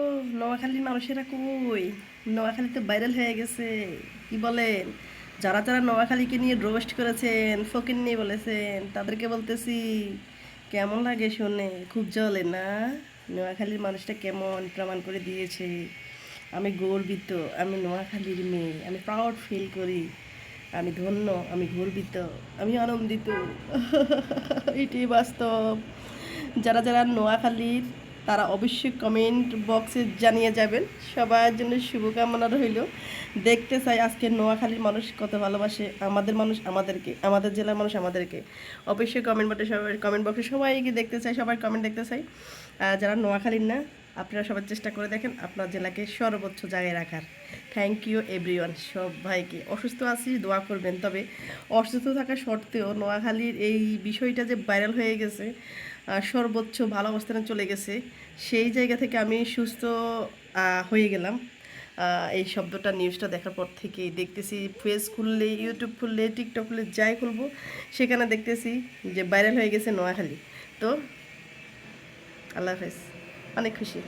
ও নোয়াখালীর মানুষেরা কই? নোয়াখালী তো ভাইরাল হয়ে গেছে। কি বলেন? যারা যারা নোয়াখালীকে নিয়ে রোস্ট করেছেন, ফকিন্নি বলেছেন, তাদেরকে বলতেছি কেমন লাগে শুনে? খুব জ্বলে না? নোয়াখালীর মানুষটা কেমন প্রমাণ করে দিয়েছে। আমি গর্বিত, আমি নোয়াখালীর মেয়ে, আমি প্রাউড ফিল করি, আমি ধন্য, আমি গর্বিত, আমি আনন্দিত। এটাই বাস্তব। যারা যারা নোয়াখালীর তারা অবশ্যই কমেন্ট বক্সে জানিয়ে যাবেন। সবার জন্য শুভকামনা রইল। দেখতে চাই আজকে নোয়াখালীর মানুষ কত ভালোবাসে আমাদের মানুষ আমাদেরকে, আমাদের জেলার মানুষ আমাদেরকে। অবশ্যই কমেন্ট বক্সে সবাইকে দেখতে চাই, সবার কমেন্ট দেখতে চাই। যারা নোয়াখালীর না, আপনারা সবার চেষ্টা করে দেখেন আপনার জেলাকে সর্বোচ্চ জায়গায় রাখার। থ্যাংক ইউ এভরিওয়ান, সবাইকে। অসুস্থ আছি, দোয়া করবেন। তবে অসুস্থ থাকা সত্ত্বেও নোয়াখালীর এই বিষয়টা যে ভাইরাল হয়ে গেছে, সর্বোচ্চ ভালো অবস্থানে চলে গেছে, সেই জায়গা থেকে আমি সুস্থ হয়ে গেলাম। এই শব্দটা নিউজটা দেখার পর থেকেই দেখতেছি, ফেস খুললে, ইউটিউব খুললে, টিকটক খুললে, যাই খুলবো সেখানে দেখতেছি যে ভাইরাল হয়ে গেছে নোয়াখালী। তো আল্লাহ হাফেজ, অনেক খুশি।